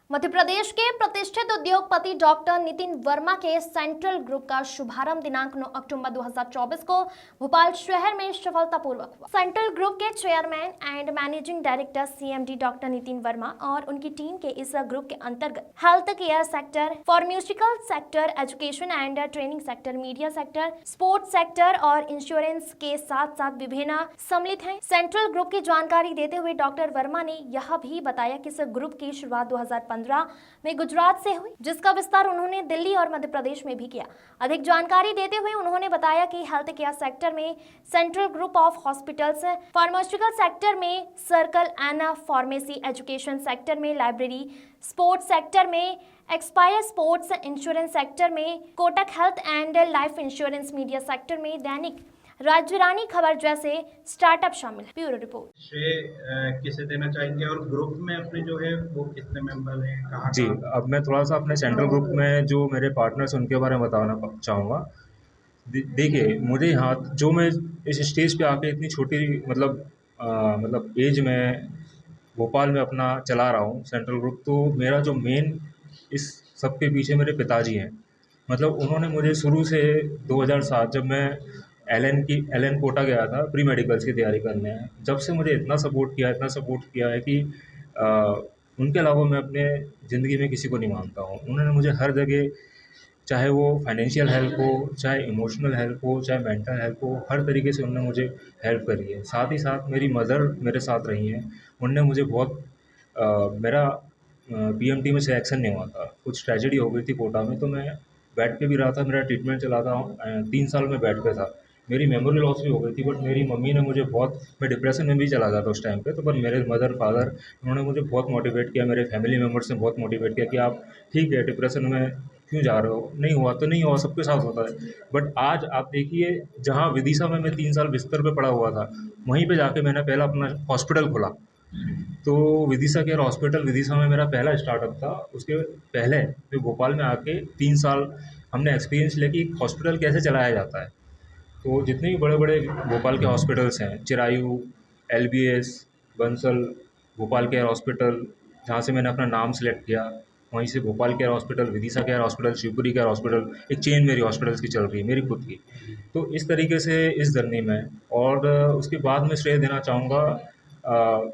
मध्य प्रदेश के प्रतिष्ठित उद्योगपति डॉक्टर नितिन वर्मा के सेंट्रल ग्रुप का शुभारंभ दिनांक 9 अक्टूबर 2024 को भोपाल शहर में सफलतापूर्वक हुआ। सेंट्रल ग्रुप के chairman and managing director CMD doctor Nitin Verma और उनकी टीम के इस ग्रुप के अंतर्गत health care sector, pharmaceutical sector, education and training sector, media sector, sports sector और इंश्योरेंस के साथ साथ विभिन्न सम्मिलित हैं। सेंट्रल ग्रुप की जानकारी देते हुए डॉक्टर वर्मा ने यह भी बताया कि इस ग्रुप की शुरुआत 2015 में गुजरात से हुई, जिसका विस्तार उन्होंने दिल्ली और मध्य प्रदेश में भी किया। अधिक जानकारी देते हुए उन्होंने बताया कि हेल्थ केयर सेक्टर में central group of hospitals, pharmaceutical sector में circle and pharmacy, education sector में लाइब्रेरी, स्पोर्ट्स सेक्टर में एक्सपायर स्पोर्ट्स, इंश्योरेंस सेक्टर में Kotak health and life insurance, media sector में दैनिक राजरानी खबर जैसे स्टार्टअप शामिल है। Bureau report. श्रेय किसे देना चाहेंगे और ग्रुप में अपने जो है वो कितने मेंबर हैं, कहाँ जी, अब मैं थोड़ा सा अपने सेंट्रल ग्रुप में जो मेरे पार्टनर्स हैं उनके बारे में बताना चाहूँगा। देखिए, मुझे यहाँ जो मैं इस स्टेज पे आके इतनी छोटी मतलब एज में भोपाल में अपना चला रहा हूँ सेंट्रल ग्रुप, तो मेरा जो मेन इस सब के पीछे मेरे पिताजी हैं। मतलब उन्होंने मुझे शुरू से 2007 जब मैं एलएन कोटा गया था प्री मेडिकल्स की तैयारी करने, जब से मुझे इतना सपोर्ट किया है कि उनके अलावा मैं अपने ज़िंदगी में किसी को नहीं मानता हूँ। उन्होंने मुझे हर जगह, चाहे वो फाइनेंशियल हेल्प हो, चाहे इमोशनल हेल्प हो, चाहे मेंटल हेल्प हो, हर तरीके से उन्होंने मुझे हेल्प करी है। साथ ही साथ मेरी मदर मेरे साथ रही हैं। उन्होंने मुझे बहुत मेरा पीएमटी में सिलेक्शन नहीं हुआ था, कुछ ट्रेजेडी हो गई थी कोटा में, तो मैं बेड पे भी रहा था, मेरा ट्रीटमेंट चला था, 3 साल मैं बेड पे था। मेरी मेमोरी लॉस भी हो गई थी, बट मेरी मम्मी ने मुझे बहुत, मैं डिप्रेशन में भी चला गया था उस टाइम पे, तो पर मेरे मदर फादर उन्होंने मुझे बहुत मोटिवेट किया, मेरे फैमिली मेम्बर्स ने बहुत मोटिवेट किया कि आप ठीक है, डिप्रेशन में क्यों जा रहे हो, नहीं हुआ तो नहीं हुआ, सबके साथ होता है। बट आज आप देखिए, जहाँ विदिशा में मैं 3 साल बिस्तर पे पड़ा हुआ था, वहीं पे जाके मैंने पहला अपना हॉस्पिटल खोला। तो विदिशा केयर हॉस्पिटल विदिशा में मेरा पहला स्टार्टअप था। उसके पहले फिर भोपाल में आके 3 साल हमने एक्सपीरियंस लिया कि हॉस्पिटल कैसे चलाया जाता है। तो जितने भी बड़े-बड़े भोपाल के हॉस्पिटल्स हैं, Chirayu, LBS, Bansal, Bhopal care hospital, जहाँ से मैंने अपना नाम सेलेक्ट किया, वहीं से Bhopal care hospital, Vidisha care hospital, Shivpuri care hospital, एक चेन मेरी हॉस्पिटल्स की चल रही है, मेरी खुद की। तो इस तरीके से इस जर्नी में, और उसके बाद मैं श्रेय देना चाहूँगा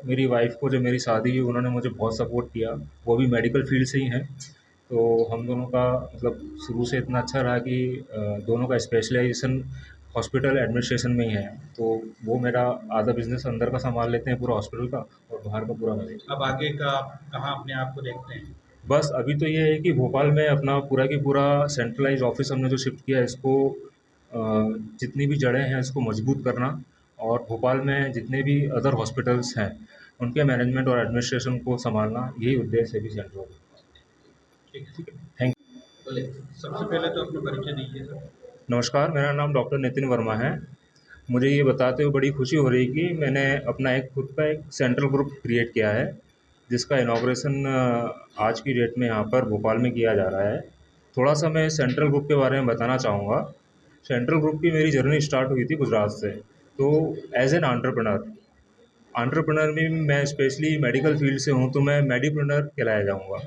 मेरी वाइफ़ को। जब मेरी शादी हुई, उन्होंने मुझे बहुत सपोर्ट किया, वो भी मेडिकल फील्ड से ही हैं। तो हम दोनों का मतलब शुरू से इतना अच्छा रहा कि दोनों का स्पेशलाइजेशन हॉस्पिटल एडमिनिस्ट्रेशन में ही है। तो वो मेरा आधा बिज़नेस अंदर का सँभाल लेते हैं पूरा हॉस्पिटल का, और बाहर का पूरा मैं। अब आगे का आप कहाँ अपने आप को देखते हैं? बस अभी तो ये है कि भोपाल में अपना पूरा की पूरा सेंट्रलाइज़्ड ऑफ़िस हमने जो शिफ्ट किया है, इसको जितनी भी जड़ें हैं इसको मजबूत करना, और भोपाल में जितने भी अदर हॉस्पिटल्स हैं, उनके मैनेजमेंट और एडमिनिस्ट्रेशन को सँभालना, यही उद्देश्य है भी सेंट्रल का। ठीक है। ठीक है, थैंक यू। बोलिए, सबसे पहले तो अपना परिचय दीजिए सर। नमस्कार, मेरा नाम डॉक्टर नितिन वर्मा है। मुझे ये बताते हुए बड़ी खुशी हो रही है कि मैंने अपना एक खुद का एक सेंट्रल ग्रुप क्रिएट किया है, जिसका इनॉग्रेशन आज की डेट में यहाँ पर भोपाल में किया जा रहा है। थोड़ा-सा मैं सेंट्रल ग्रुप के बारे में बताना चाहूँगा। सेंट्रल ग्रुप की मेरी जर्नी स्टार्ट हुई थी गुजरात से। तो एज़ एन एंटरप्रेन्योर में मैं स्पेशली मेडिकल फील्ड से हूँ, तो मैं मेडिप्रेन्योर कहलाया जाऊँगा,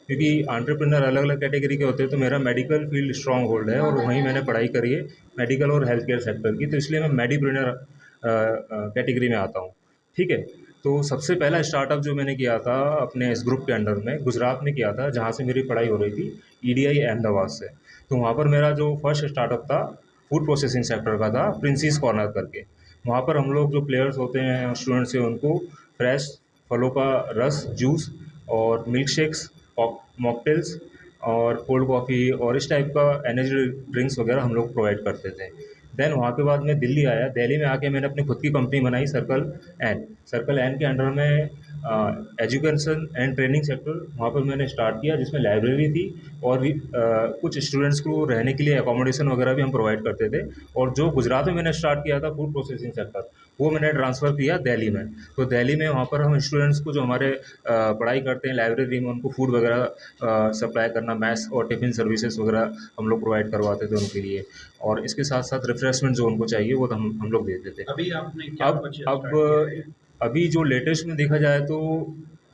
क्योंकि एंटरप्रेन्योर अलग-अलग कैटेगरी के होते हैं। तो मेरा मेडिकल फील्ड स्ट्रॉन्ग होल्ड है, और वहीं मैंने पढ़ाई करी है मेडिकल और हेल्थ केयर सेक्टर की, तो इसलिए मैं मेडिप्रेन्योर कैटेगरी में आता हूँ। ठीक है? तो सबसे पहला स्टार्टअप जो मैंने किया था अपने इस ग्रुप के अंडर में, गुजरात में किया था, जहाँ से मेरी पढ़ाई हो रही थी, ईडीआई अहमदाबाद से। तो वहाँ पर मेरा जो फर्स्ट स्टार्टअप था, फूड प्रोसेसिंग सेक्टर का था, प्रिंसेस कॉर्नर करके। वहाँ पर हम लोग जो प्लेयर्स होते हैं, स्टूडेंट्स हैं, उनको फ्रेश फलों का रस, जूस और मिल्क शेक्स, मॉकटेल्स और कोल्ड कॉफ़ी और इस टाइप का एनर्जी ड्रिंक्स वगैरह हम लोग प्रोवाइड करते थे। देन वहाँ के बाद मैं दिल्ली आया। दिल्ली में आके मैंने अपनी खुद की कंपनी बनाई, सर्कल एन के अंडर में एजुकेशन एंड ट्रेनिंग सेक्टर वहाँ पर मैंने स्टार्ट किया, जिसमें लाइब्रेरी थी, और भी कुछ स्टूडेंट्स को रहने के लिए अकोमोडेशन वगैरह भी हम प्रोवाइड करते थे। और जो गुजरात में मैंने स्टार्ट किया था फूड प्रोसेसिंग सेक्टर, वो मैंने ट्रांसफ़र किया दिल्ली में। तो दिल्ली में वहाँ पर हम स्टूडेंट्स को जो हमारे पढ़ाई करते हैं लाइब्रेरी में, उनको फूड वगैरह सप्लाई करना, मैस और टिफ़िन सर्विसेज वगैरह हम लोग प्रोवाइड करवाते थे उनके लिए, और इसके साथ साथ रिफ्रेशमेंट जो उनको चाहिए वो तो हम लोग देते थे। अभी आपने क्या अब कुछ स्टार्ट किया है? अभी जो लेटेस्ट में देखा जाए तो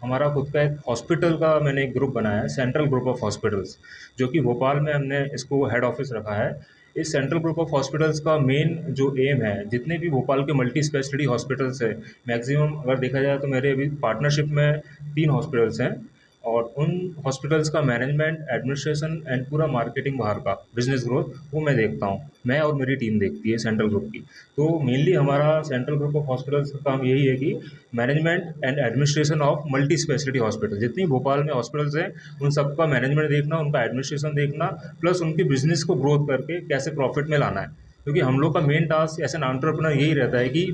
हमारा खुद का एक हॉस्पिटल का मैंने एक ग्रुप बनाया है, सेंट्रल ग्रुप ऑफ हॉस्पिटल्स, जो कि भोपाल में हमने इसको हेड ऑफिस रखा है। इस सेंट्रल ग्रुप ऑफ हॉस्पिटल्स का मेन जो एम है, जितने भी भोपाल के मल्टी स्पेशलिटी हॉस्पिटल्स हैं, मैक्सिमम अगर देखा जाए तो मेरे अभी पार्टनरशिप में 3 हॉस्पिटल्स हैं, और उन हॉस्पिटल्स का मैनेजमेंट, एडमिनिस्ट्रेशन एंड पूरा मार्केटिंग, बाहर का बिजनेस ग्रोथ, वो मैं देखता हूँ। मैं और मेरी टीम देखती है सेंट्रल ग्रुप की। तो मेनली हमारा सेंट्रल ग्रुप ऑफ हॉस्पिटल्स का काम यही है कि management and administration of multi speciality hospital, जितनी भोपाल में हॉस्पिटल्स हैं उन सबका मैनेजमेंट देखना, उनका एडमिनिस्ट्रेशन देखना, प्लस उनके बिजनेस को ग्रोथ करके कैसे प्रॉफिट में लाना है। क्योंकि हम लोग का main task as an entrepreneur यही रहता है कि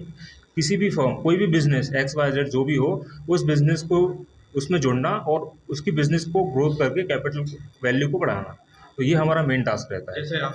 किसी भी फर्म, कोई भी बिजनेस XYZ जो भी हो, उस बिजनेस को उसमें जुड़ना और उसकी बिजनेस को ग्रोथ करके कैपिटल वैल्यू को बढ़ाना। तो ये हमारा मेन टास्क रहता है। जैसे आप